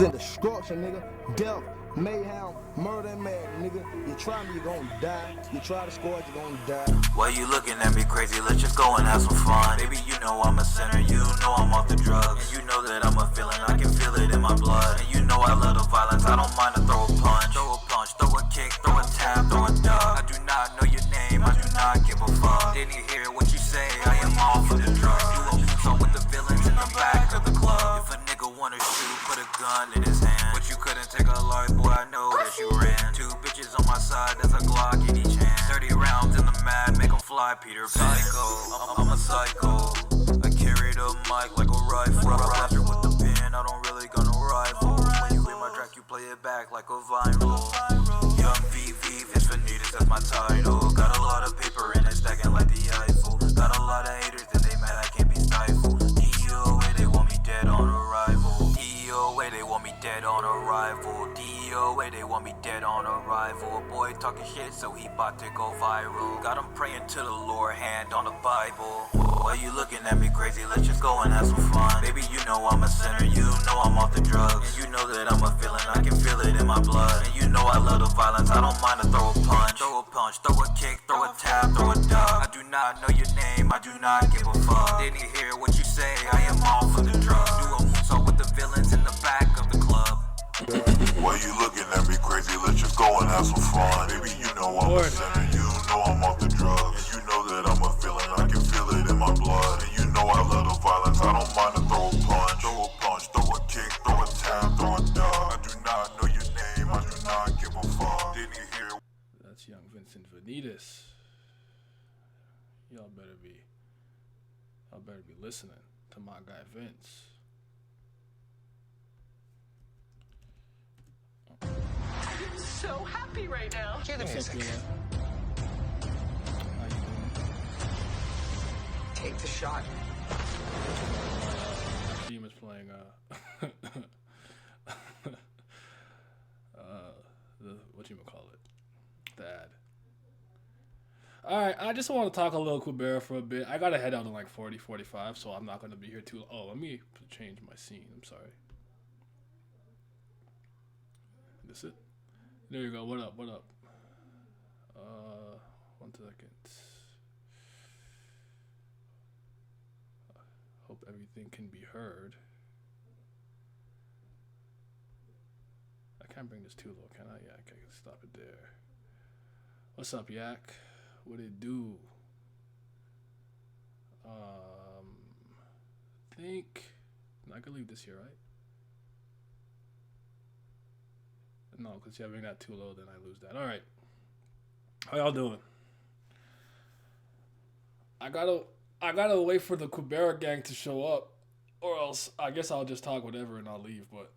represent destruction, nigga. Death, mayhem, murder, and mad, nigga. You try me, you gon' die. You try to score it, you gon' die. Why you looking at me crazy? Let's just go and have some fun. Baby, you know I'm a sinner, you know I'm off the drugs. And you know that I'm a feeling, I can feel it in my blood. And you know I love the violence, I don't mind to throw a punch. Throw a punch, throw a kick, throw a tap, throw a dub. I do not know your name, I do not give a fuck. Didn't you hear what you say? I am off of the drugs. You a moonsault with the villains in the back of the club. If a nigga wanna shoot, put a gun in his hand. But you couldn't take a life, boy, I know that you ran. 2 bitches on my side, there's a Glock in each hand. 30 rounds in the mag, make 'em fly, Peter Psycho. I'm a psycho. I carry the mic like a rifle. Rapture with the pen, I don't really got no rifle. When you read my track, you play it back like a vinyl. Young VV, it's Vanitas, that's my title. Got a lot of paper in it, stacking like the Eiffel. Got a lot of haters and they mad I can't be stifled. DOA, they want me dead on arrival. DOA, they want me dead on arrival. DOA, they want me dead on arrival. A boy talking shit, so he bout to go viral. Got him praying to the Lord, hand on the Bible. Why you looking at me crazy? Let's just go and have some fun. Baby, you know I'm a sinner, you know I'm off the drugs. And you know that I'm a feeling, I can feel it in my blood. And you know I love the violence, I don't mind to throw a punch. Throw a punch, throw a kick, throw a tap, throw a dub. I do not know your name, I do not give a fuck. Didn't you hear what you say? I am off of the drugs. Do a moonsault with the villains in the back of the club. Why you looking at me crazy? Let's just go and have some fun. Baby, you know I'm a sinner, you know I'm off the drugs. And you know that I'm a feeling, I can feel it in my blood. And you know I love the violence, I don't mind to throw a punch. Throw a punch, throw a kick, throw a tap, throw a dub. I do not know your name, I do not give a fuck. Didn't you hear? That's young Vincent Vanitas. Y'all better be listening to my guy Vince. I'm so happy right now. Hear the music. How you doing? Take the shot. Team is playing the whatchamacallit, the ad. Alright, I just want to talk a little Kubera for a bit. I gotta head out in like 40, 45, so I'm not gonna be here too long. Oh, let me change my scene. I'm sorry. This it? There you go. What up? What up? 1 second. Hope everything can be heard. I can't bring this too low, can I? Yeah, I can stop it there. What's up, Yak? What it do? Think I could leave this here, right? No, because you having that too low, then I lose that. All right. How y'all doing? I gotta wait for the Kubera gang to show up, or else I guess I'll just talk whatever and I'll leave. But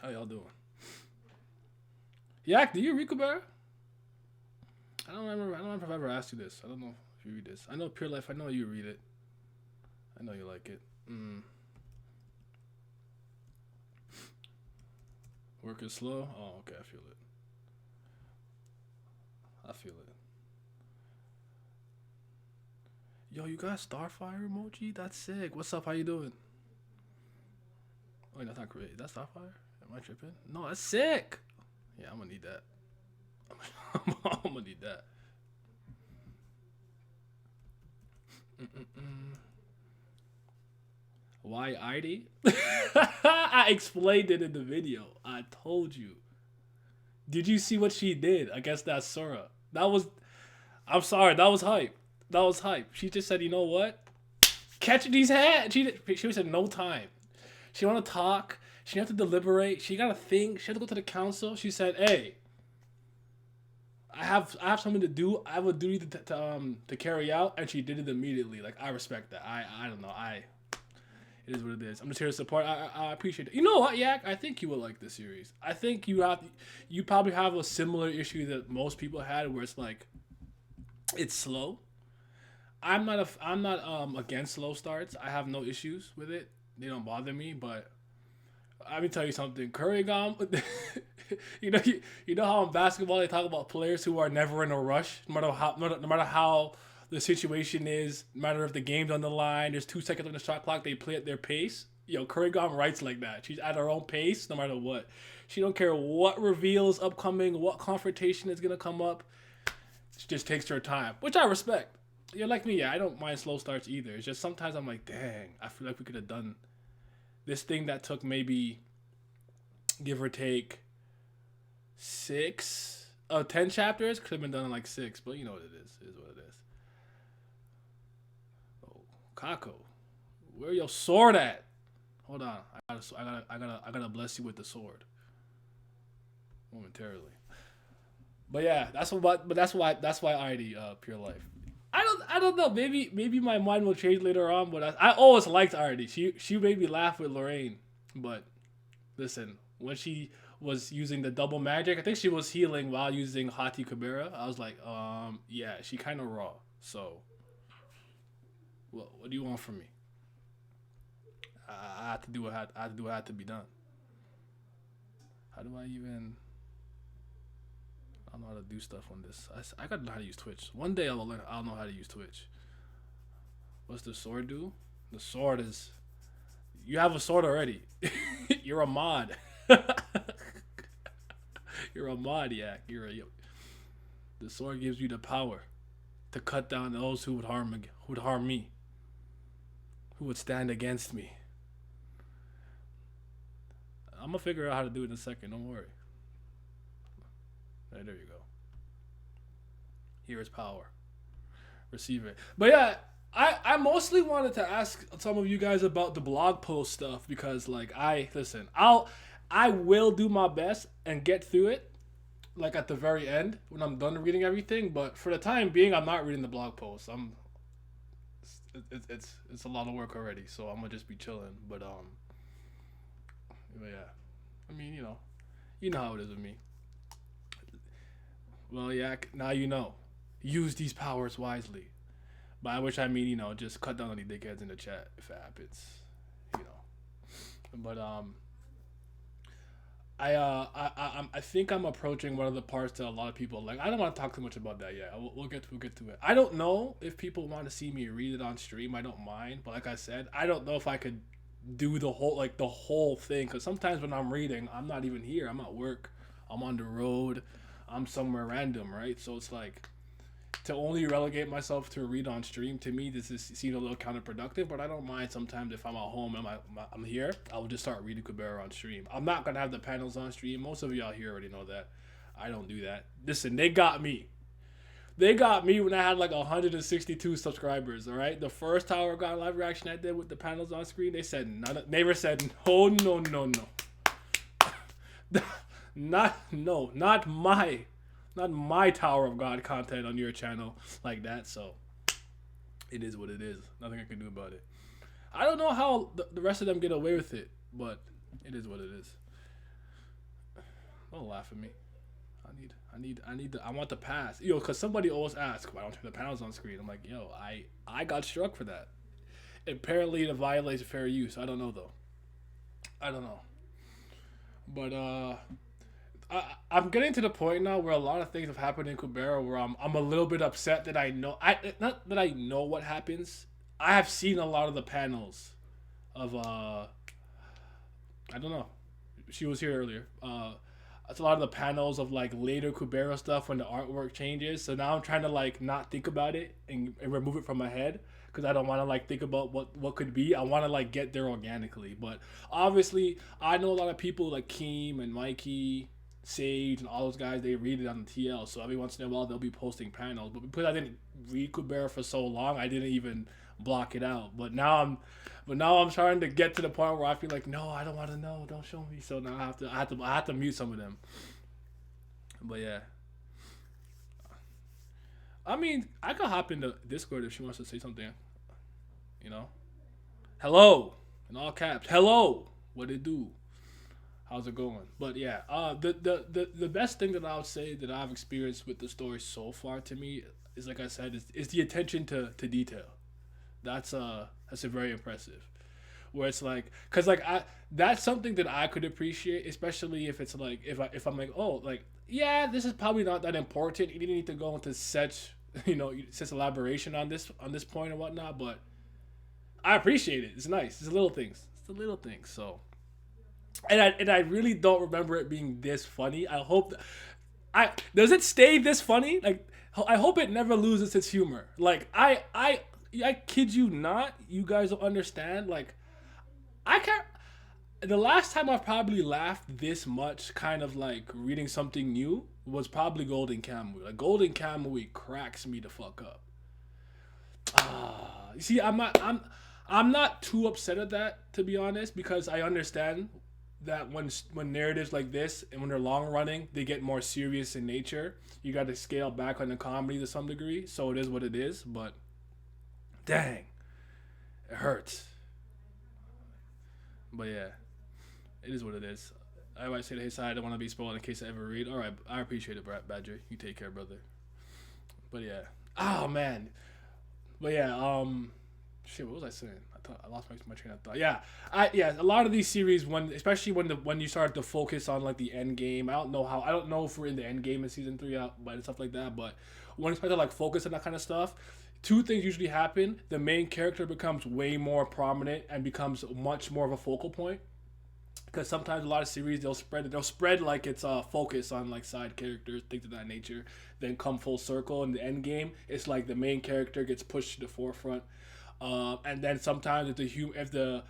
how y'all doing? Yak, do you read Kubera? I don't remember if I've ever asked you this. I don't know if you read this. I know Pure Life. I know you read it. I know you like it. Work is slow? Oh, okay, I feel it. Yo, you got Starfire emoji? That's sick. What's up? How you doing? Wait, that's not great. That's Starfire? Am I tripping? No, that's sick. Yeah, I'm gonna need that. I'm gonna need that. Why ID? I explained it in the video. I told you. Did you see what she did against that Sora? I'm sorry, that was hype. She just said, you know what? Catch these hands. She said no time. She want to talk. She have to deliberate. She got to think. She had to go to the council. She said, hey, I have something to do. I have a duty to carry out. And she did it immediately. Like, I respect that. I don't know. It is what it is. I'm just here to support. I appreciate it. You know what, Yak? I think you will like this series. I think you probably have a similar issue that most people had, where it's like, it's slow. I'm not against slow starts. I have no issues with it. They don't bother me. But let me tell you something. Kurigam, you know how in basketball they talk about players who are never in a rush, no matter how the situation is, no matter if the game's on the line, there's 2 seconds on the shot clock, they play at their pace. Yo, Kurigan writes like that. She's at her own pace, no matter what. She don't care what reveal is upcoming, what confrontation is gonna come up. She just takes her time, which I respect. You're like me, yeah, I don't mind slow starts either. It's just sometimes I'm like, dang, I feel like we could have done this thing that took maybe, give or take, 10 chapters. Could have been done in like 6, but you know what it is. It is what it is. Oh, Kako, where your sword at? Hold on, I gotta bless you with the sword momentarily. But yeah, that's why ID Pure Life. I don't know. Maybe my mind will change later on. But I always liked Artie. She made me laugh with Lorraine. But listen, when she was using the double magic, I think she was healing while using Hati Kubera. I was like, yeah, she kind of raw. So, what do you want from me? I have to do what had to be done. How do I even? I don't know how to do stuff on this. I gotta know how to use Twitch. One day I'll know how to use Twitch. What's the sword do? The sword is... You have a sword already. You're a mod. You're a mod, yeah. The sword gives you the power to cut down those who would harm me. Who would stand against me. I'm gonna figure out how to do it in a second, don't worry. Right, there you go. Here is power. Receive it. But yeah, I mostly wanted to ask some of you guys about the blog post stuff because like I will do my best and get through it like at the very end when I'm done reading everything, but for the time being I'm not reading the blog posts. It's a lot of work already, so I'm gonna just be chilling. But yeah. I mean, you know how it is with me. Well, yeah, now you know. Use these powers wisely. By which I mean, just cut down on the dickheads in the chat if it happens. But I think I'm approaching one of the parts that a lot of people like. I don't want to talk too much about that yet. We'll get to it. I don't know if people want to see me read it on stream. I don't mind, but like I said, I don't know if I could do the whole thing because sometimes when I'm reading, I'm not even here. I'm at work. I'm on the road. I'm somewhere random, right? So it's like to only relegate myself to a read on stream. To me, this seems a little counterproductive. But I don't mind sometimes if I'm at home and I'm here. I'll just start reading Kubera on stream. I'm not gonna have the panels on stream. Most of y'all here already know that. I don't do that. Listen, they got me. They got me when I had like 162 subscribers. All right, the first Tower of God live reaction I did with the panels on screen, they said none. Never said no. Not my Tower of God content on your channel like that. So it is what it is. Nothing I can do about it. I don't know how the rest of them get away with it, but it is what it is. Don't laugh at me. I want the pass. Cause somebody always asks why I don't turn the panels on screen. I'm like, I got struck for that. Apparently it violates fair use. I don't know though. I don't know. But I'm getting to the point now where a lot of things have happened in Kubera where I'm a little bit upset that I know not that I know what happens. I have seen a lot of the panels of I don't know. She was here earlier. It's a lot of the panels of like later Kubera stuff when the artwork changes. So now I'm trying to like not think about it and remove it from my head because I don't want to like think about what could be. I want to like get there organically. But obviously I know a lot of people like Keem and Mikey, Sage, and all those guys. They read it on the TL. So every once in a while they'll be posting panels. But because I didn't read Kubera for so long, I didn't even block it out. But now I'm trying to get to the point where I feel like, no, I don't want to know. Don't show me. So now I have to mute some of them. But yeah, I mean, I could hop into Discord if she wants to say something. Hello in all caps. Hello, what it do? How's it going? But yeah, the best thing that I would say that I've experienced with the story so far to me is, like I said, is the attention to detail. That's very impressive. Where it's like, cause like that's something that I could appreciate, especially if it's like if I'm like, oh, like, yeah, this is probably not that important. You didn't need to go into such sense elaboration on this point and whatnot. But I appreciate it. It's nice. It's the little things. It's the little things. So, and I really don't remember it being this funny. I hope. Does it stay this funny? Like, I hope it never loses its humor. Like, I kid you not. You guys will understand. Like, I can't. The last time I probably laughed this much, kind of like reading something new, was probably Golden Kamuy. Like, Golden Kamuy cracks me the fuck up. You see, I'm not too upset at that, to be honest, because I understand that when narratives like this and when they're long running, they get more serious in nature. You got to scale back on the comedy to some degree, so it is what it is. But dang, it hurts. But yeah, it is what it is. I might say to his side, I don't want to be spoiled in case I ever read. All right, I appreciate it, Badger. You take care, brother. But yeah, oh man. But yeah, shit. What was I saying? I lost my train of thought. Yeah, a lot of these series, especially when you start to focus on like the end game. I don't know if we're in the end game in season 3 but stuff like that. But when you start to like focus on that kind of stuff, two things usually happen. The main character becomes way more prominent and becomes much more of a focal point. Because sometimes a lot of series they'll spread like it's focus on like side characters, things of that nature. Then come full circle in the end game, it's like the main character gets pushed to the forefront. And then sometimes if the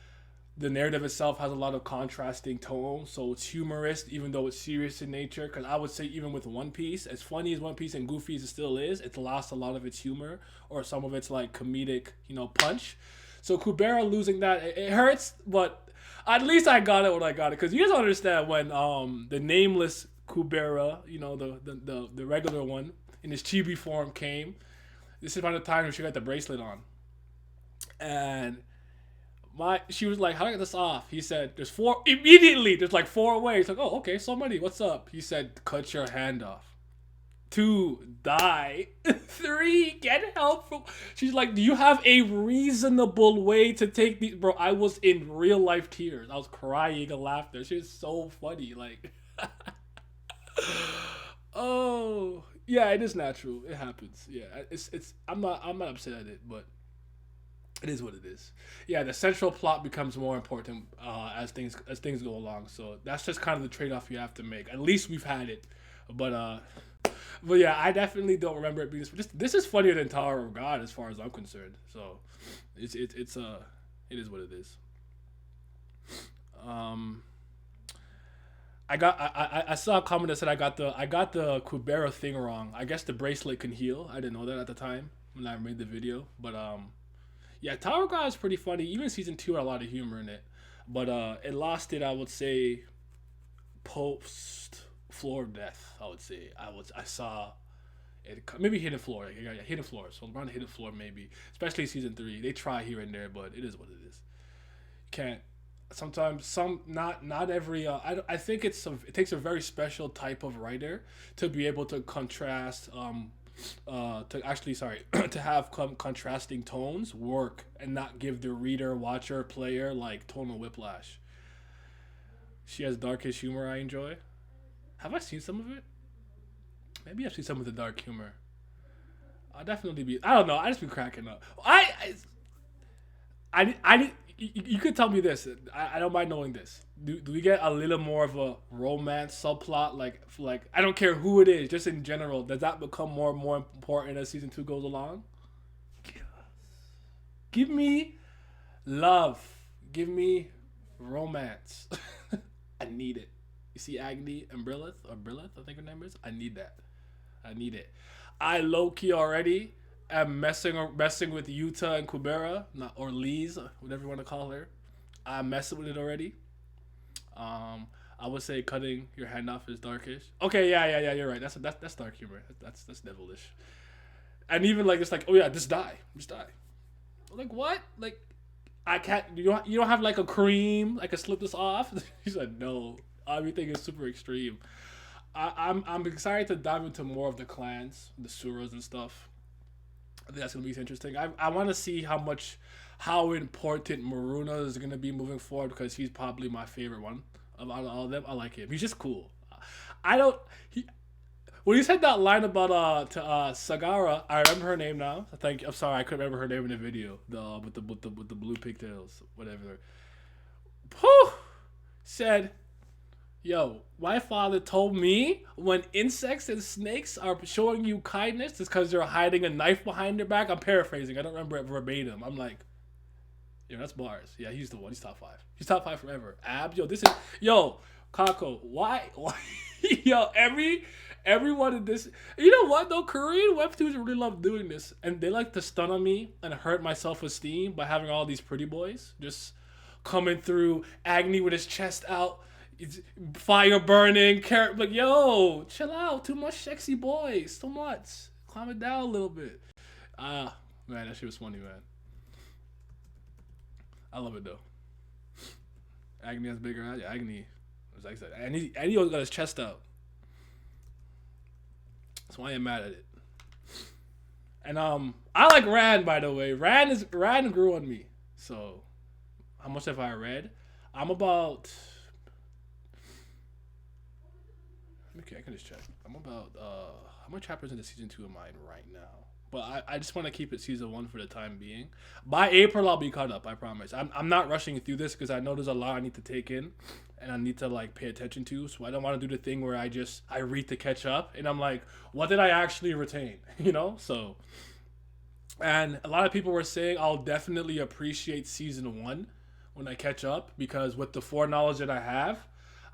narrative itself has a lot of contrasting tones, so it's humorous even though it's serious in nature. Because I would say even with One Piece, as funny as One Piece and goofy as it still is, it's lost a lot of its humor or some of its like comedic punch. So Kubera losing that, it hurts, but at least I got it when I got it. Because you guys don't understand when the nameless Kubera, the regular one in his chibi form came. This is around the time when she got the bracelet on. And she was like, how do I get this off? He said, there's like 4 ways. Like, oh, okay, so many. What's up? He said, cut your hand off. 2, die. 3, get help from. She's like, do you have a reasonable way to take these? Bro, I was in real life tears. I was crying and laughter. She was so funny. Like, oh, yeah, it is natural. It happens. Yeah, I'm not upset at it, but it is what it is. Yeah, the central plot becomes more important as things go along. So that's just kind of the trade-off you have to make. At least we've had it, but yeah, I definitely don't remember it being this is funnier than Tower of God as far as I'm concerned. So it is what it is. I saw a comment that said I got the Kubera thing wrong. I guess the bracelet can heal. I didn't know that at the time when I made the video, but yeah, Tower of God is pretty funny. Even season 2 had a lot of humor in it, but it lost it, I would say, post Floor of Death. I would say I saw it maybe Hidden Floor. Yeah, Hidden Floor. So around Hidden Floor maybe, especially season 3. They try here and there, but it is what it is. You can't. Sometimes not every. I think it takes a very special type of writer to be able to contrast. To have contrasting tones work and not give the reader, watcher, player like tonal whiplash. She has darkish humor I enjoy. Have I seen some of it? Maybe I've seen some of the dark humor. I'll definitely be. I don't know. I just be cracking up. You could tell me this. I don't mind knowing this. Do we get a little more of a romance subplot? Like I don't care who it is, just in general. Does that become more and more important as season 2 goes along? Give me love. Give me romance. I need it. You see Agni and Brilith, I think her name is. I need that. I need it. I low-key already am messing with Yuta and Kubera, or Lise, whatever you want to call her. I'm messing with it already. I would say cutting your hand off is darkish. Okay, yeah, you're right. That's dark humor. That's devilish. And even like it's like, oh yeah, just die. Like what? Like I can't. You don't have like a cream. I can slip this off. He said no. Everything is super extreme. I'm excited to dive into more of the clans, the Suras and stuff. I think that's gonna be interesting. I want to see how important Maruna is gonna be moving forward, because he's probably my favorite one of all of them. I like him. He's just cool. when you said that line about Sagara, I remember her name now. I'm sorry, I couldn't remember her name in the video. The with the blue pigtails, whatever. Whew, said, yo, my father told me when insects and snakes are showing you kindness, it's because they're hiding a knife behind their back. I'm paraphrasing. I don't remember it verbatim. I'm like, yo, that's bars. Yeah, he's the one. He's top 5. He's top 5 forever. Abs, yo, this is, yo, Kako, why, yo, everyone in this, you know what though? Korean webtoons really love doing this, and they like to stun on me and hurt my self-esteem by having all these pretty boys just coming through, Agni with his chest out, fire burning, carrot, like, yo, chill out, too much sexy boys, too much, calm it down a little bit. Man, that shit was funny, man. I love it though. Agni has bigger eyes. Yeah, Agni, as I said, and he always got his chest out. That's why I'm mad at it. And I like Rand, by the way. Rand grew on me. So, how much have I read? I'm about. Okay, I can just check. I'm about how many chapters into season 2 am I in right now? But I just want to keep it season 1 for the time being. By April, I'll be caught up. I promise. I'm not rushing through this because I know there's a lot I need to take in, and I need to like pay attention to. So I don't want to do the thing where I read to catch up, and I'm like, what did I actually retain? You know. So, and a lot of people were saying I'll definitely appreciate season 1 when I catch up, because with the foreknowledge that I have,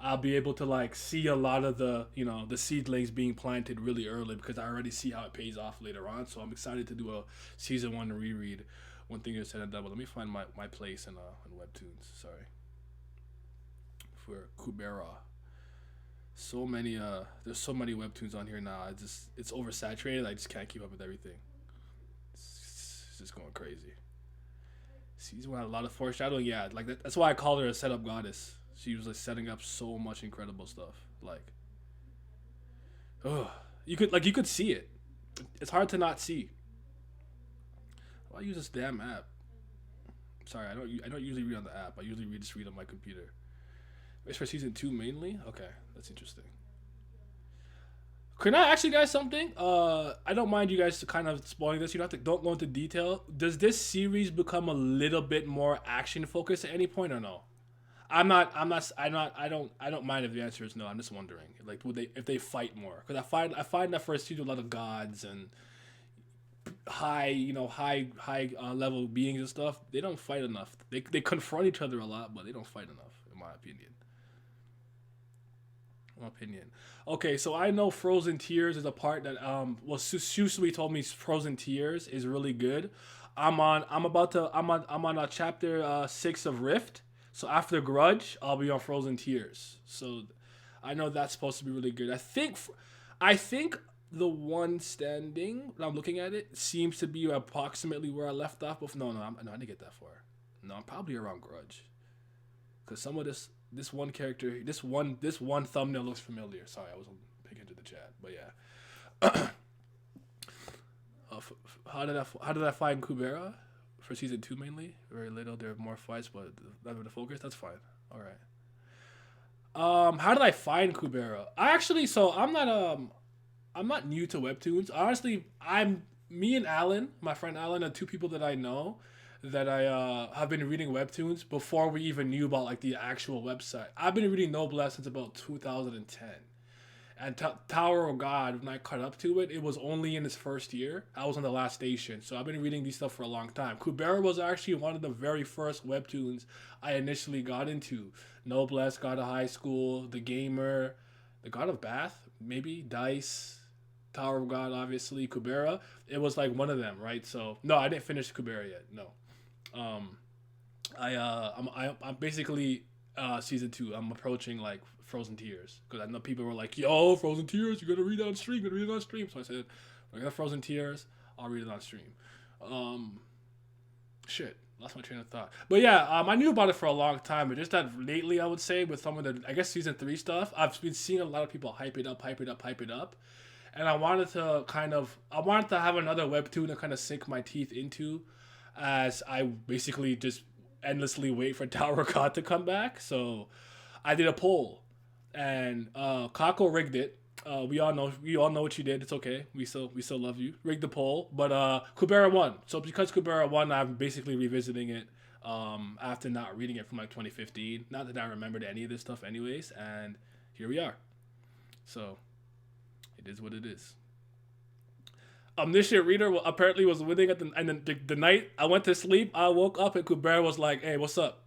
I'll be able to like see a lot of the, you know, the seedlings being planted really early, because I already see how it pays off later on. So I'm excited to do a season 1 reread when things are said and done. But let me find my place in webtoons. Sorry. For Kubera. So many there's so many webtoons on here now. It's oversaturated. I just can't keep up with everything. It's just going crazy. Season 1 had a lot of foreshadowing. Yeah, like that's why I called her a setup goddess. She was like setting up so much incredible stuff. Like, you could see it. It's hard to not see. Why use this damn app? Sorry, I don't usually read on the app. I usually just read on my computer. It's for season 2 mainly. Okay, that's interesting. Can I ask you guys something? I don't mind you guys kind of spoiling this. You don't go into detail. Does this series become a little bit more action focused at any point or no? I don't mind if the answer is no. I'm just wondering, like, if they fight more? Because I find that first season a lot of gods and high level beings and stuff. They don't fight enough. They confront each other a lot, but they don't fight enough, in my opinion. Okay, so I know Frozen Tears is a part that Susui told me Frozen Tears is really good. I'm on chapter 6 of Rift. So after Grudge, I'll be on Frozen Tears. So I know that's supposed to be really good. I think the one standing, when I'm looking at it, seems to be approximately where I left off. But no, I didn't get that far. No, I'm probably around Grudge. Because some of this one character, this one thumbnail looks familiar. Sorry, I wasn't picking into the chat. But yeah. How did I find Kubera? For season 2 mainly, very little. There are more fights, but not with the focus. That's fine. All right. How did I find Kubera? I'm not new to webtoons. Honestly, me and Alan, my friend Alan, are 2 people that I know that I have been reading webtoons before we even knew about like the actual website. I've been reading Noblesse since about 2010. And Tower of God, when I caught up to it, it was only in its first year. I was on the last station, so I've been reading these stuff for a long time. Kubera was actually one of the very first webtoons I initially got into. Noblesse, God of High School, The Gamer, The God of Bath, maybe, Dice, Tower of God, obviously, Kubera. It was like one of them, right? So, no, I didn't finish Kubera yet, no. I'm basically season 2. I'm approaching like Frozen Tears, because I know people were like, yo, Frozen Tears, you gotta read it on stream. So I said, I got Frozen Tears, I'll read it on stream. Shit, lost my train of thought. But yeah, I knew about it for a long time, but just that lately, I would say, with some of the, I guess, season 3 stuff, I've been seeing a lot of people hype it up. And I wanted to have another webtoon to kind of sink my teeth into, as I basically just endlessly wait for Tower of God to come back. So I did a poll, and Kako rigged it. We all know what you did. It's okay. We still love you. Rig the poll, but Kubera won. So because Kubera won, I'm basically revisiting it. After not reading it from like 2015. Not that I remembered any of this stuff, anyways. And here we are. So it is what it is. Omniscient Reader apparently was winning and then the night I went to sleep, I woke up and Kubera was like, "Hey, what's up?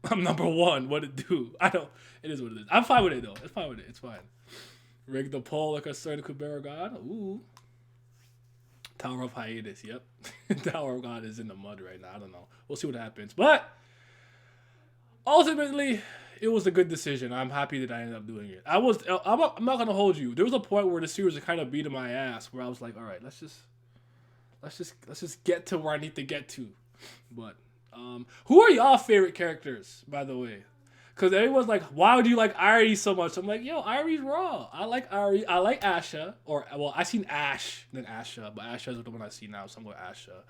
I'm number one. What it do?" I don't. It is what it is. I'm fine with it though. It's fine with it. It's fine. Rig the poll like a certain Kubera god. Ooh. Tower of Hiatus. Yep. Tower of God is in the mud right now. I don't know. We'll see what happens. But ultimately, it was a good decision. I'm happy that I ended up doing it. I'm not gonna hold you. There was a point where the series was kind of beating my ass, where I was like, all right, let's just get to where I need to get to. But who are y'all favorite characters, by the way? Because everyone's like, why would you like Ari so much? I'm like, yo, Ari's raw. I like Ari. I like Asha. I seen Ash, then Asha. But Asha is the one I see now, so I'm going Asha.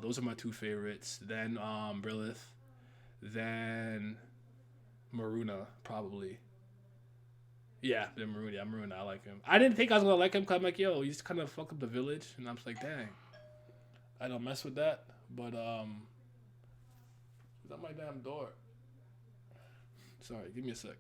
Those are my two favorites. Then Brilith. Then Maruna, probably. Yeah, then Maruna. Yeah, Maruna. I like him. I didn't think I was going to like him because I'm like, yo, he's kind of fuck up the village. And I'm just like, dang. I don't mess with that. But, is that my damn door? Sorry, give me a sec.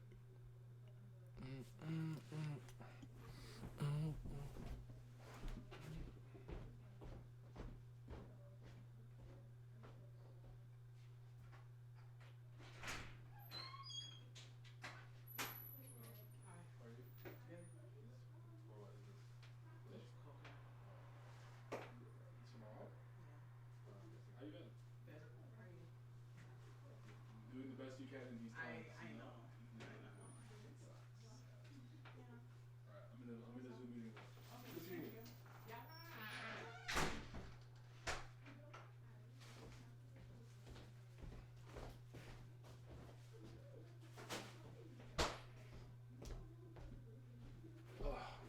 Doing the best you can in these times. I know. I'm in the Zoom meeting.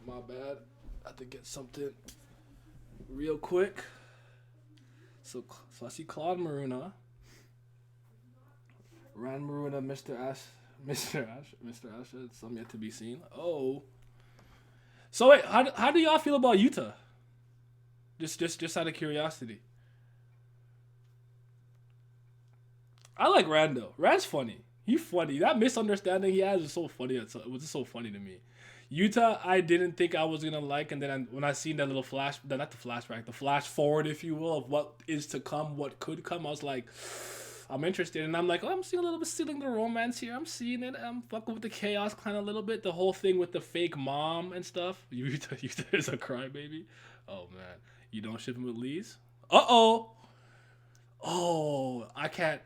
My bad. I had to get something real quick. So I see Claude Maruna, Ran Maruna, Mr. Asha. Some yet to be seen. Oh. So wait, how do y'all feel about Yuta? Just out of curiosity. I like Rando. Rand's funny. He's funny. That misunderstanding he has is so funny. It was just so funny to me. Yuta, I didn't think I was gonna like, and then when I seen that little not the flashback, the flash forward, if you will, of what is to come, what could come, I was like, I'm interested, and I'm like, oh, I'm seeing a little bit stealing the romance here. I'm seeing it. I'm fucking with the chaos clan a little bit. The whole thing with the fake mom and stuff. Yuta is a crybaby. Oh man, you don't ship him with Lee's? Oh, I can't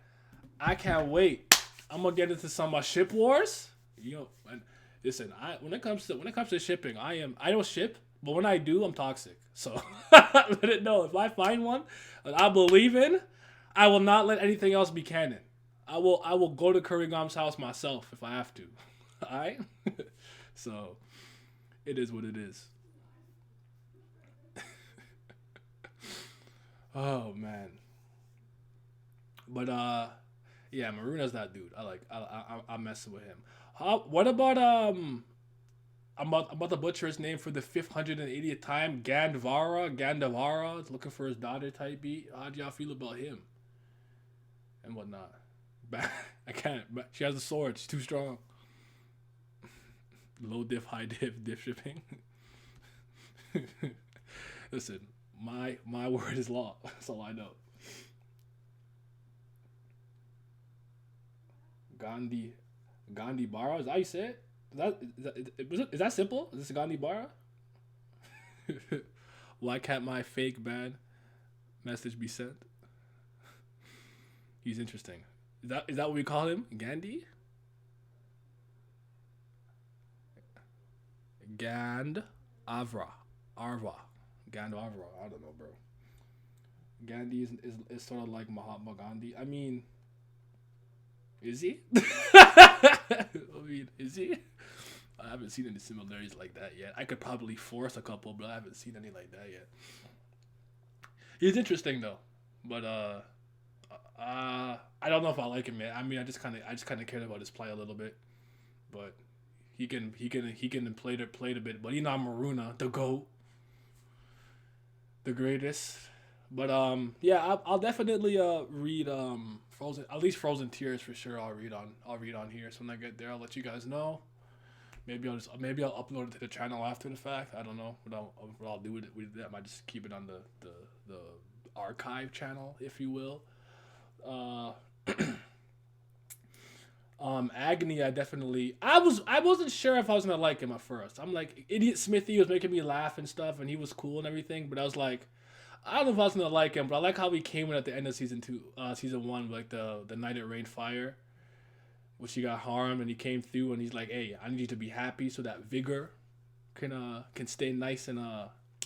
wait. I'm gonna get into some ship wars. You know, and listen, when it comes to shipping, I don't ship, but when I do, I'm toxic. So let it know. If I find one that I believe in, I will not let anything else be canon. I will go to Kurigam's house myself if I have to. Alright? So it is what it is. Oh man. But yeah, Maruna's that dude. I'm messing with him. What about I'm about to butcher his name for the 580th time. Gandavara is looking for his daughter type beat. How do y'all feel about him? And whatnot. I can't. She has a sword. She's too strong. Low diff, high diff shipping. Listen, my word is law. That's all I know. Gandhi Bara, is that how you say it? Is that simple? Is this Gandhi Bara? Why can't my fake bad message be sent? He's interesting. Is that what we call him? Gandhi? Gand Avra. Arva. Gand Avra. I don't know, bro. Gandhi is sort of like Mahatma Gandhi. I mean, is he? Is he? I haven't seen any similarities like that yet. I could probably force a couple, but I haven't seen any like that yet. He's interesting though, but I don't know if I like him yet. I mean, I just kind of cared about his play a little bit, but he can play a bit, but you know Maruna, the GOAT, the greatest. But yeah, I'll definitely read Frozen, at least Frozen Tears for sure. I'll read on here. So when I get there, I'll let you guys know. Maybe I'll upload it to the channel after the fact. I don't know what I'll do with it. I might just keep it on the archive channel, if you will. Agony, I wasn't sure if I was gonna like him at first. I'm like, Idiot Smithy was making me laugh and stuff, and he was cool and everything. But I was like, I don't know if I was gonna like him, but I like how he came in at the end of season 1, like the night it rained fire, which he got harmed, and he came through, and he's like, hey, I need you to be happy so that vigor can stay nice and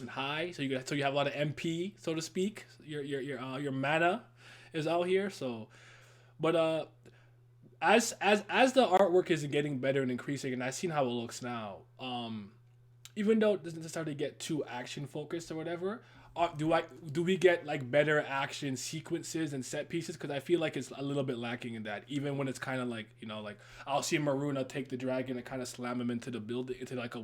high. So you have a lot of MP, so to speak. Your mana is out here. So, but as the artwork is getting better and increasing, and I've seen how it looks now, even though it doesn't necessarily get too action focused or whatever, do we get like better action sequences and set pieces? Because I feel like it's a little bit lacking in that. Even when it's kind of like, you know, like I'll see Maruna take the dragon and kind of slam him into the building, into like a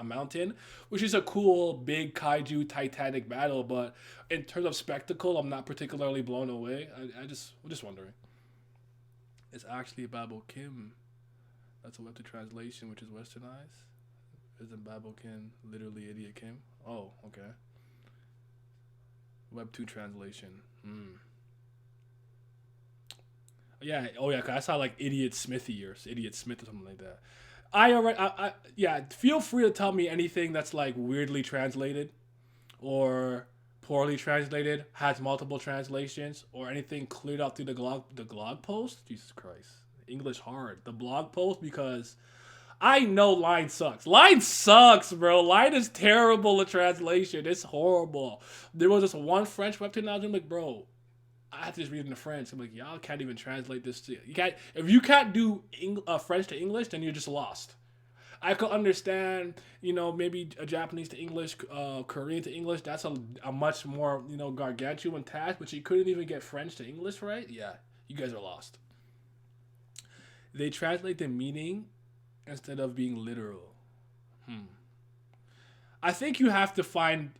mountain, which is a cool big kaiju titanic battle. But in terms of spectacle, I'm not particularly blown away. I'm just wondering. It's actually Babel Kim. That's a web to translation, which is westernized. Isn't Babel Kim literally Idiot Kim? Oh, okay. Web 2 translation. Yeah. Oh yeah. 'Cause I saw like Idiot Smithy or Idiot Smith or something like that. Yeah. Feel free to tell me anything that's like weirdly translated, or poorly translated, has multiple translations, or anything cleared out through the blog post. Jesus Christ, English hard. The blog post, because I know Line sucks. Line sucks, bro. Line is terrible at translation. It's horrible. There was this one French webtoon I was like, bro, I have to just read it in French. I'm like, y'all can't even translate this to you. If you can't do French to English, then you're just lost. I could understand, you know, maybe a Japanese to English, Korean to English. That's a much more, you know, gargantuan task. But you couldn't even get French to English right. Yeah, you guys are lost. They translate the meaning instead of being literal. I think you have to find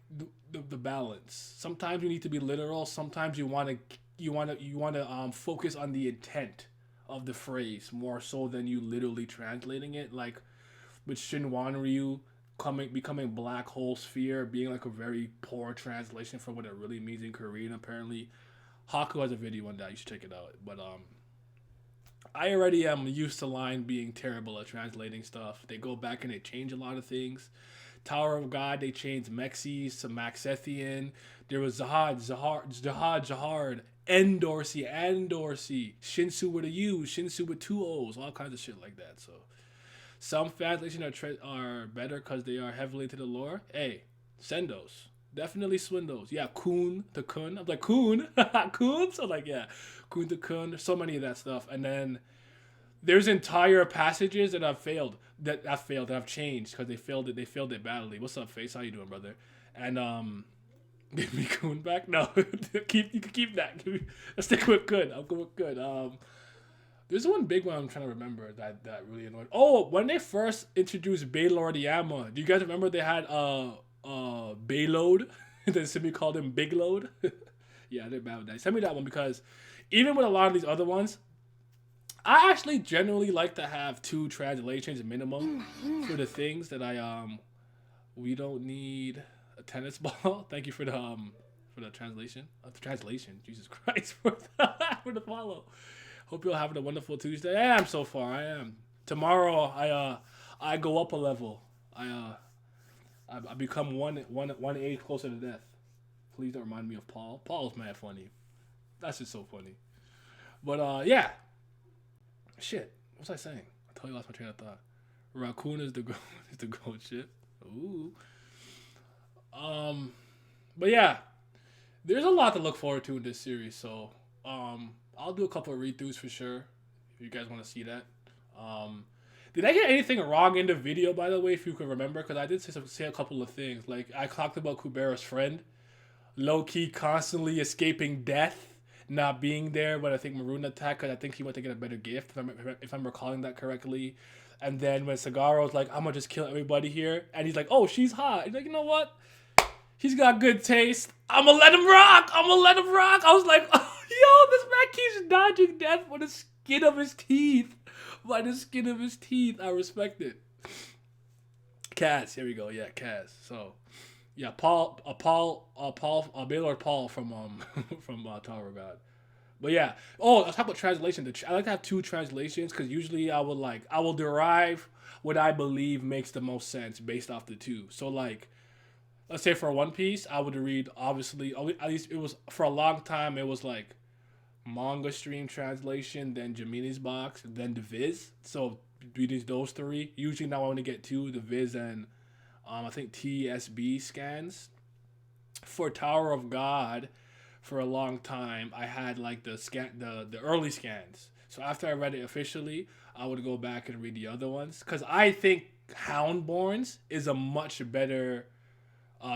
the balance. Sometimes you need to be literal. Sometimes you want to focus on the intent of the phrase more so than you literally translating it. Like with Shinwan Ryu becoming black hole sphere being like a very poor translation for what it really means in Korean. Apparently, Haku has a video on that. You should check it out. But I already am used to Line being terrible at translating stuff. They go back and they change a lot of things. Tower of God, they changed Mexis to Maxethian. There was Zahad, Endorsy, Shinsu with a U, Shinsu with 2 O's, all kinds of shit like that. So some translations are better because they are heavily into the lore. Hey, send those. Definitely swing those. Yeah, Kun to Kun. I'm like, Kun? Kun? So like, yeah, Kun to Kun. There's so many of that stuff. And then there's entire passages that have failed, that have changed because they failed it badly. What's up, Face? How you doing, brother? And give me Kun back? No, you can keep that. Let's stick with Kun. I'll go with Kun. There's one big one I'm trying to remember that really annoyed. Oh, when they first introduced Baylordiyama, do you guys remember they had Bayload? Then Simi called him Big Load. Yeah, they're bad with that. Send me that one, because even with a lot of these other ones, I actually generally like to have 2 translations minimum for the things that we don't need a tennis ball. Thank you for the translation. The translation. Jesus Christ, for the follow. Hope you're having a wonderful Tuesday. I am so far. I am. Tomorrow I go up a level. I become one age closer to death. Please don't remind me of Paul. Paul's mad funny. That's just so funny. But yeah. Shit. What was I saying? I totally lost my train of thought. Raccoon is the goat shit. Ooh. But yeah. There's a lot to look forward to in this series, so I'll do a couple of read-throughs for sure, if you guys want to see that. Did I get anything wrong in the video, by the way, if you can remember? Because I did say a couple of things. Like, I talked about Kubera's friend, low-key constantly escaping death not being there, but I think Maroon attacked because I think he went to get a better gift, if I'm recalling that correctly. And then when Sagara's like, I'm gonna just kill everybody here, and he's like, oh, she's hot. He's like, you know what? He's got good taste. I'm gonna let him rock. I'm gonna let him rock. I was like, oh, yo, this man keeps dodging death by the skin of his teeth. By the skin of his teeth. I respect it. Kaz, here we go. Yeah, Kaz. So, yeah, Baylor Paul from from Tower of God. But yeah, I'll talk about translation. I like to have two translations because usually I will derive what I believe makes the most sense based off the two. So like, let's say for One Piece, I would read obviously at least it was for a long time it was like manga stream translation, then Gemini's box, then the Viz. So reading those three. Usually now I want to get two, the Viz and I think TSB scans. For Tower of God, for a long time, I had like the early scans. So after I read it officially, I would go back and read the other ones because I think Houndborns is a much better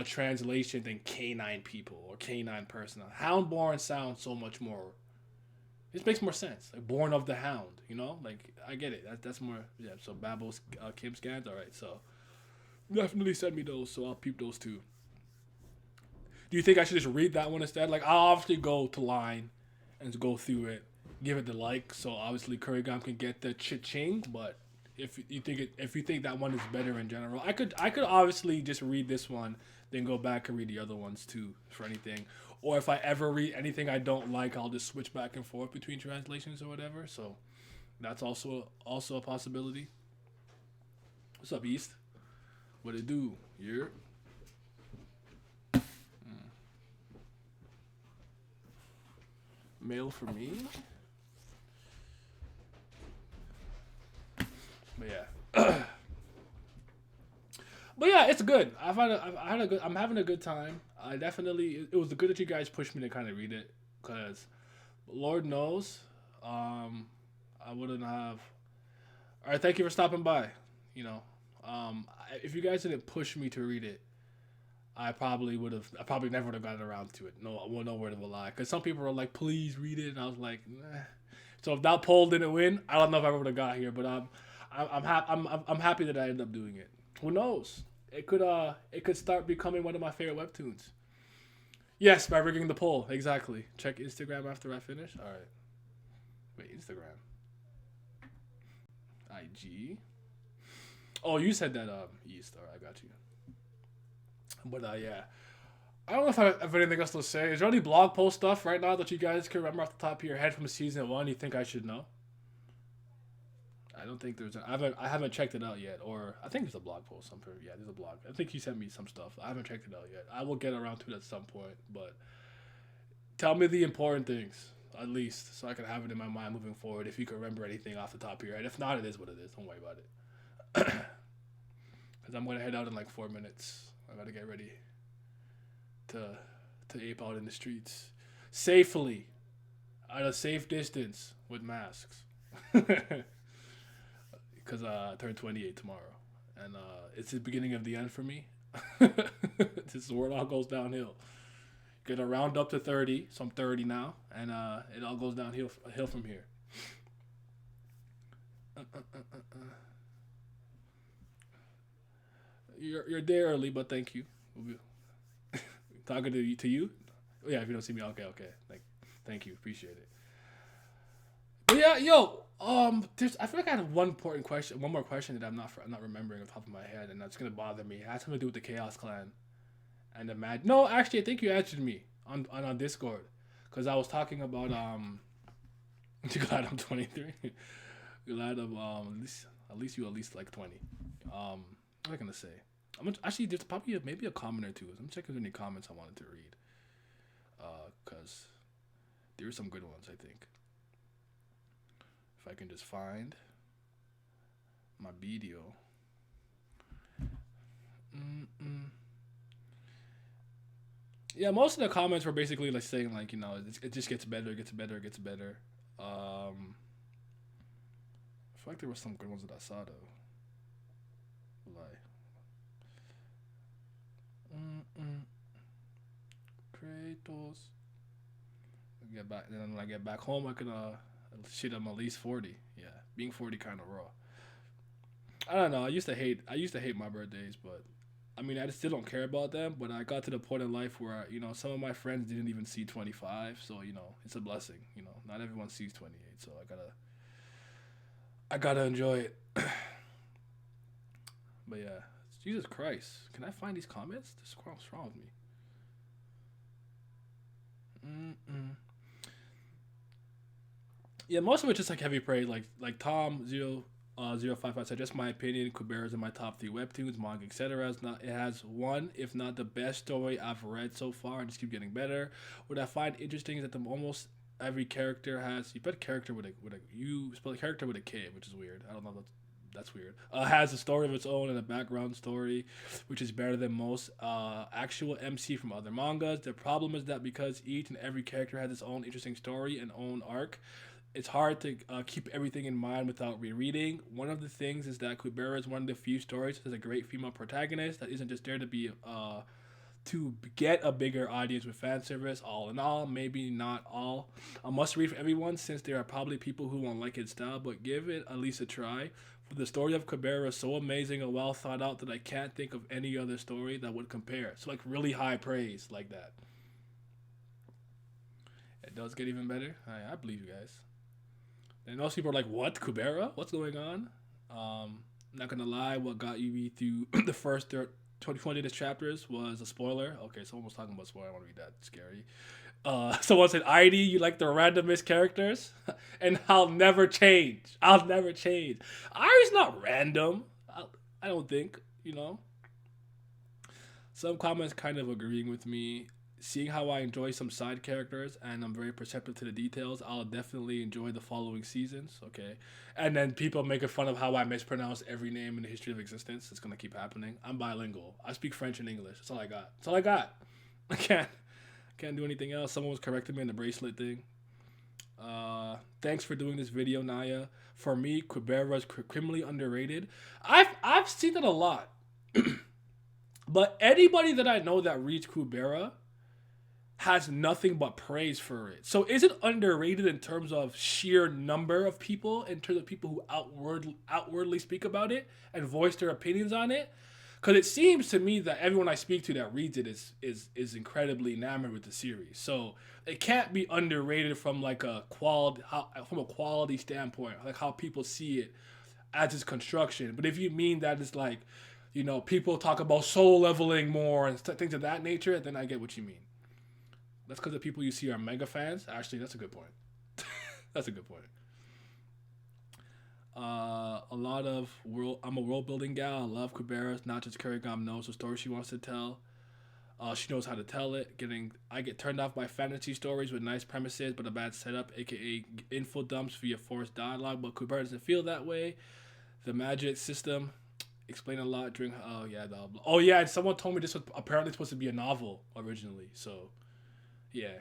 translation than Canine People or Canine Person. Houndborn sounds so much more. It makes more sense. Like Born of the Hound, you know? Like I get it. That's more. Yeah. So Babel's Kim scans. All right. So definitely send me those. So I'll peep those too. Do you think I should just read that one instead? Like, I'll obviously go to line and go through it, give it the like, so obviously Kurigam can get the cha-ching. But if you think that one is better in general, I could obviously just read this one, then go back and read the other ones too for anything. Or if I ever read anything I don't like, I'll just switch back and forth between translations or whatever. So that's also a possibility. What's up, East? What it do? Yeah. Mail for me. But yeah. But yeah, it's good. I'm having a good time. I definitely, it was good that you guys pushed me to kind of read it, because Lord knows, I wouldn't have. All right, thank you for stopping by. You know, if you guys didn't push me to read it, I probably never would have gotten around to it. No word of a lie. Because some people were like, please read it. And I was like, nah. So if that poll didn't win, I don't know if I would have got here. But I'm happy that I ended up doing it. Who knows? It could start becoming one of my favorite webtoons. Yes, by rigging the poll. Exactly. Check Instagram after I finish. All right. Wait, Instagram. IG. Oh, you said that, East. All right, I got you. But yeah, I don't know if I have anything else to say. Is there any blog post stuff right now that you guys can remember off the top of your head from season 1 you think I should know? I don't think there's. I haven't checked it out yet, or I think there's a blog post somewhere. Yeah, there's a blog. I think you sent me some stuff. I haven't checked it out yet. I will get around to it at some point. But tell me the important things at least, so I can have it in my mind moving forward. If you can remember anything off the top of your head, if not, it is what it is. Don't worry about it. Because I'm gonna head out in like 4 minutes. I gotta get ready to ape out in the streets safely, at a safe distance with masks. Because I turn 28 tomorrow, and it's the beginning of the end for me. This is where it all goes downhill. Gonna round up to 30, so I'm 30 now, and it all goes downhill from here. You're there early, but thank you. Talking to you? Yeah, if you don't see me, okay. Thank you, appreciate it. But yeah, yo, I feel like I had one more question that I'm not remembering off the top of my head, and that's gonna bother me. It has something to do with the Chaos Clan and the Mad. No, actually, I think you answered me on Discord, because I was talking about glad I'm 23. Glad I'm at least like 20. What am I gonna say? Actually, there's probably maybe a comment or two. I'm checking if there's any comments I wanted to read, because there's some good ones, I think. If I can just find my video. Yeah, most of the comments were basically like saying like, you know, it just gets better. I feel like there were some good ones that I saw though. Like, Kratos. Get back, and then when I get back home, I can shit. I'm at least 40. Yeah, being 40 kind of raw. I don't know. I used to hate my birthdays, but I mean, I just still don't care about them. But I got to the point in life where some of my friends didn't even see 25, so it's a blessing. Not everyone sees 28, so I gotta enjoy it. But yeah, Jesus Christ, can I find these comments? What's wrong with me? Yeah, most of it's just like heavy praise, like Tom 055 said. Just my opinion, Kubera is in my top 3 webtoons, manga, etc. It has one, if not the best story I've read so far, and just keep getting better. What I find interesting is that almost every character has you spell character with a K, which is weird. I don't know. That's weird. Has a story of its own and a background story, which is better than most actual MC from other mangas. The problem is that because each and every character has its own interesting story and own arc, it's hard to keep everything in mind without rereading. One of the things is that Kubera is one of the few stories that has a great female protagonist that isn't just there to be to get a bigger audience with fan service. All in all, maybe not all a must read for everyone, since there are probably people who won't like its style, but give it at least a try. The story of Kubera is so amazing and well thought out that I can't think of any other story that would compare. So like really high praise like that. It does get even better. I believe you guys. And most people are like, what? Kubera? What's going on? Not gonna lie, what got you through the first 20 chapters was a spoiler. Okay, someone was talking about spoiler. I want to read that. It's scary. Someone said, ID, you like the randomest characters? And I'll never change. Ari's not random. I don't think, Some comments kind of agreeing with me. Seeing how I enjoy some side characters and I'm very perceptive to the details, I'll definitely enjoy the following seasons, okay? And then people making fun of how I mispronounce every name in the history of existence. It's going to keep happening. I'm bilingual. I speak French and English. That's all I got. I can't do anything else. Someone was correcting me in the bracelet thing. Thanks for doing this video, Naya. For me, Kubera is criminally underrated. I've seen it a lot. But anybody that I know that reads Kubera has nothing but praise for it. So is it underrated in terms of sheer number of people, in terms of people who outwardly speak about it and voice their opinions on it? Because it seems to me that everyone I speak to that reads it is incredibly enamored with the series. So it can't be underrated from like a quality standpoint, like how people see it as its construction. But if you mean that it's like, people talk about soul leveling more and things of that nature, then I get what you mean. That's because the people you see are mega fans. Actually, that's a good point. That's a good point. I'm a world building gal. I love Kubera. Not just Kurigam knows the story she wants to tell. She knows how to tell it. I get turned off by fantasy stories with nice premises but a bad setup, aka info dumps via forced dialogue. But Kubera doesn't feel that way. The magic system explained a lot during. And someone told me this was apparently supposed to be a novel originally. So. Yeah.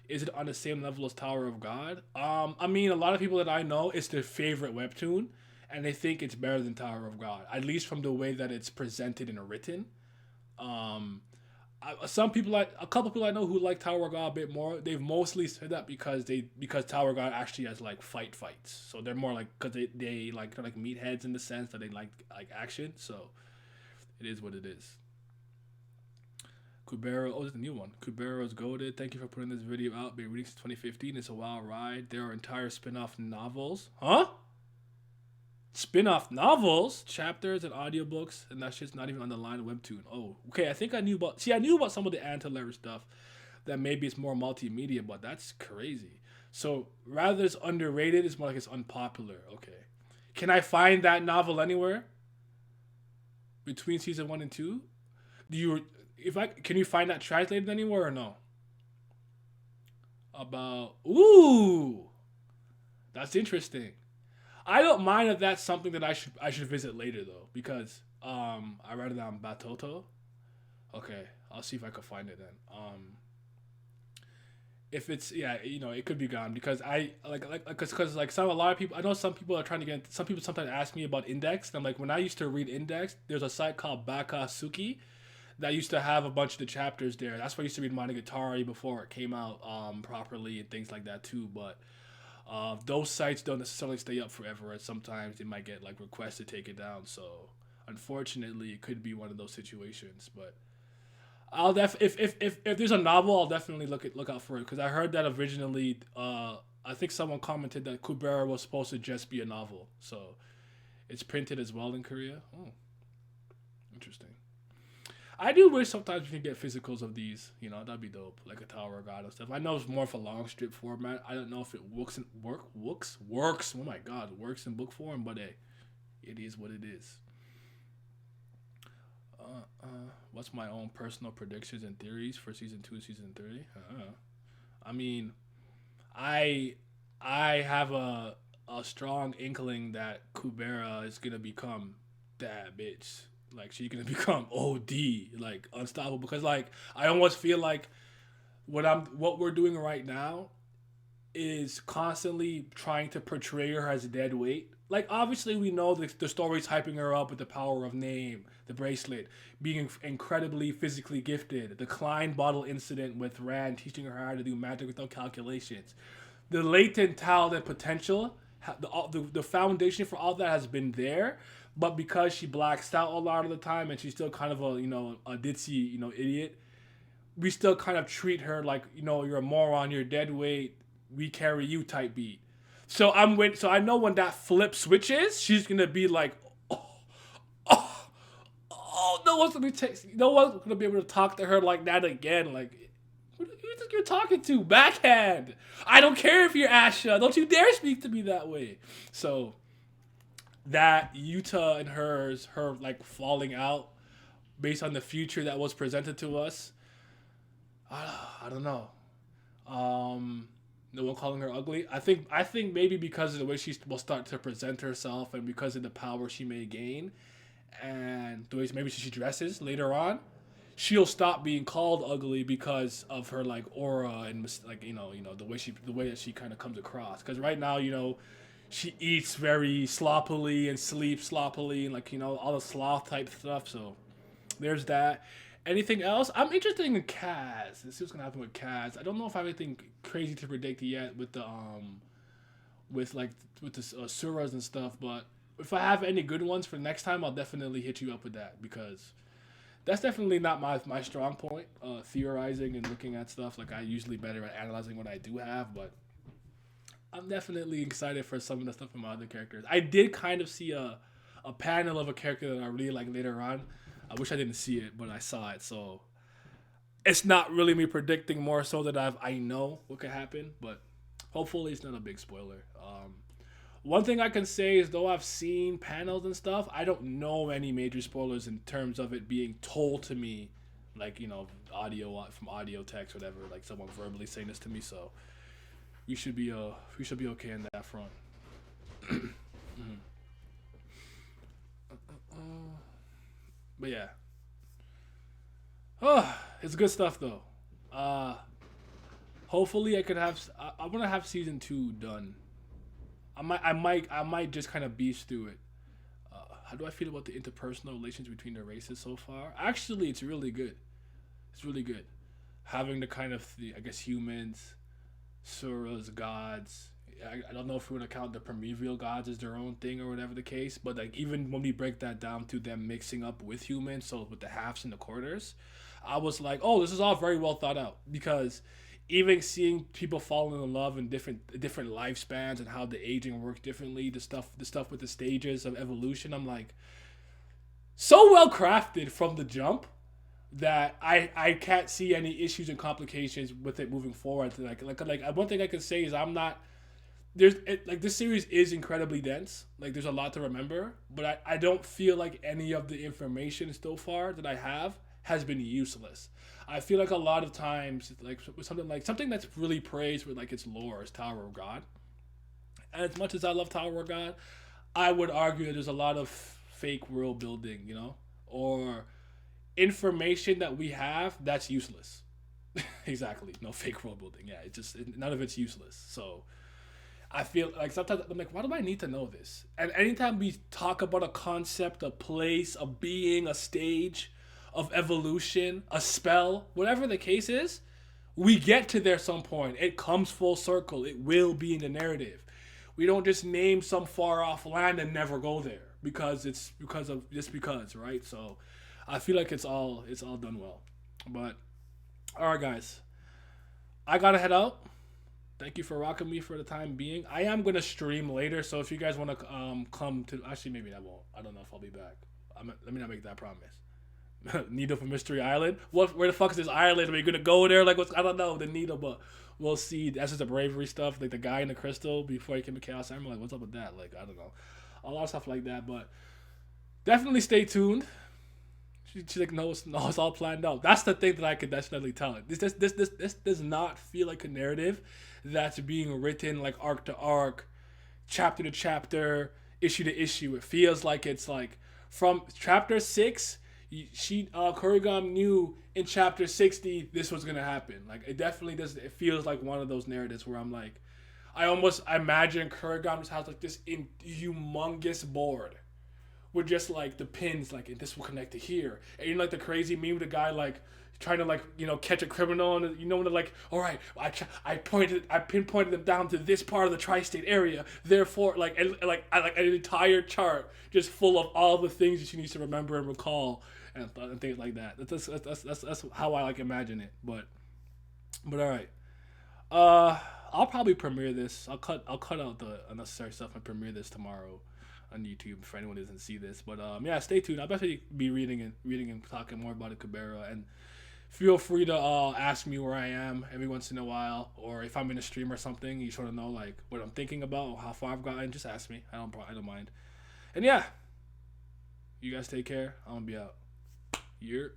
Is it on the same level as Tower of God? I mean, a lot of people that I know, it's their favorite webtoon, and they think it's better than Tower of God, at least from the way that it's presented and written. A couple people I know who like Tower of God a bit more. They've mostly said that because Tower of God actually has like fights, so they're more like because they're like meatheads in the sense that they like action. So it is what it is. Kubera, this is the new one. Kubera's goated. Thank you for putting this video out. Been reading since 2015. It's a wild ride. There are entire spin-off novels. Huh? Spin-off novels? Chapters and audiobooks, and that shit's not even on the line of webtoon. Oh, okay. I knew about some of the ancillary stuff that maybe it's more multimedia, but that's crazy. So rather than it's underrated, it's more like it's unpopular. Okay. Can I find that novel anywhere? Between season 1 and 2? Can you find that translated anywhere or no? That's interesting. I don't mind if that's something that I should visit later though, because I read it on Batoto. Okay, I'll see if I can find it then. If it's it could be gone because I because a lot of people, I know some people are trying to get. Some people sometimes ask me about Index, and I'm like, when I used to read Index, there's a site called Bakasuki that used to have a bunch of the chapters there. That's why I used to read Monogatari before it came out properly and things like that too. But those sites don't necessarily stay up forever, and sometimes they might get like requests to take it down. So unfortunately, it could be one of those situations. But I'll if there's a novel, I'll definitely look out for it, because I heard that originally. I think someone commented that Kubera was supposed to just be a novel, so it's printed as well in Korea. Oh, interesting. I do wish sometimes we can get physicals of these. You know, that'd be dope, like a Tower of God and stuff. I know it's more of a long strip format. I don't know if it works. Oh my God, works in book form, but hey, it is what it is. What's my own personal predictions and theories for season 2, season 3? I mean, I have a strong inkling that Kubera is gonna become that bitch. Like, she's gonna become OD, like unstoppable. Because like I almost feel like what we're doing right now is constantly trying to portray her as a dead weight. Like, obviously we know the story's hyping her up with the power of name, the bracelet, being incredibly physically gifted, the Klein bottle incident with Rand teaching her how to do magic without calculations, the latent talent and potential, the foundation for all that has been there. But because she blacks out a lot of the time and she's still kind of a ditzy, idiot, we still kind of treat her like, you're a moron, you're dead weight, we carry you type beat. So I know when that flip switches, she's gonna be like, no one's gonna be able to talk to her like that again. Like, who do you think you're talking to? Backhand. I don't care if you're Asha. Don't you dare speak to me that way. So that Yuta and her like falling out based on the future that was presented to us, I don't know. No one calling her ugly. I think maybe because of the way she will start to present herself, and because of the power she may gain, and the way maybe she dresses later on, she'll stop being called ugly because of her like aura and like the way that she kind of comes across. Because right now, she eats very sloppily and sleeps sloppily, and like all the sloth type stuff. So there's that. Anything else? I'm interested in Kaz. Let's see what's gonna happen with Kaz. I don't know if I have anything crazy to predict yet with the Suras and stuff. But if I have any good ones for next time, I'll definitely hit you up with that, because that's definitely not my strong point. Theorizing and looking at stuff. Like, I usually better at analyzing what I do have, but I'm definitely excited for some of the stuff from my other characters. I did kind of see a panel of a character that I really like later on. I wish I didn't see it, but I saw it. So it's not really me predicting, more so that I know what could happen. But hopefully it's not a big spoiler. One thing I can say is, though I've seen panels and stuff, I don't know any major spoilers in terms of it being told to me, like, audio from audio text, whatever, like someone verbally saying this to me. So we should be okay on that front. But yeah. It's good stuff though. Hopefully I want to have season 2 done. I might just kind of beast through it. How do I feel about the interpersonal relations between the races so far? Actually, it's really good. It's really good. Having the kind of humans, Suras, gods. I don't know if we want to count the primordial gods as their own thing or whatever the case, but like, even when we break that down to them mixing up with humans, so with the halves and the quarters, I was like, oh, this is all very well thought out, because even seeing people falling in love in different lifespans and how the aging works differently, the stuff with the stages of evolution, I'm like, so well crafted from the jump that I can't see any issues and complications with it moving forward. Like one thing I can say is this series is incredibly dense. Like, there's a lot to remember, but I don't feel like any of the information so far that I have has been useless. I feel like a lot of times, like with something that's really praised with like its lore is Tower of God. And as much as I love Tower of God, I would argue that there's a lot of fake world building, or information that we have that's useless. Exactly. No fake world building. Yeah, none of it's useless. So I feel like sometimes I'm like, why do I need to know this? And anytime we talk about a concept, a place, a being, a stage, of evolution, a spell, whatever the case is, we get to there some point. It comes full circle. It will be in the narrative. We don't just name some far off land and never go there because it's because, right? So I feel like it's all done well. But all right, guys, I gotta head out. Thank you for rocking me for the time being. I am gonna stream later, so if you guys want to come to, actually maybe I won't. I don't know if I'll be back. Let me not make that promise. Needle for Mystery Island. Where the fuck is this island? Are we gonna go there? Like, I don't know the needle, but we'll see. That's just the bravery stuff. Like the guy in the crystal before he came to Chaos Armor. Like, what's up with that? Like, I don't know, a lot of stuff like that. But definitely stay tuned. She's like, no, it's all planned out. That's the thing that I could definitely tell it. This does not feel like a narrative that's being written like arc to arc, chapter to chapter, issue to issue. It feels like it's like from chapter 6. Kurigam knew in chapter 60 this was gonna happen. Like, it definitely does. It feels like one of those narratives where I'm like, I imagine Kurigam just has like this humongous board with just like the pins, like, and this will connect to here. And you know, like the crazy meme with the guy like trying to like, you know, catch a criminal, and you know, when they're like, all right, I pinpointed them down to this part of the tri-state area. Therefore, like an entire chart just full of all the things that she needs to remember and recall and things like that. That's how I like imagine it. But all right. I'll probably premiere this. I'll cut out the unnecessary stuff and premiere this tomorrow on YouTube for anyone who doesn't see this. But yeah, stay tuned. I'll definitely be reading and talking more about the Kubera, and feel free to ask me where I am every once in a while, or if I'm in a stream or something, you sort of know like what I'm thinking about or how far I've gotten. Just ask me. I don't mind. And yeah, you guys take care. I'm gonna be out. You're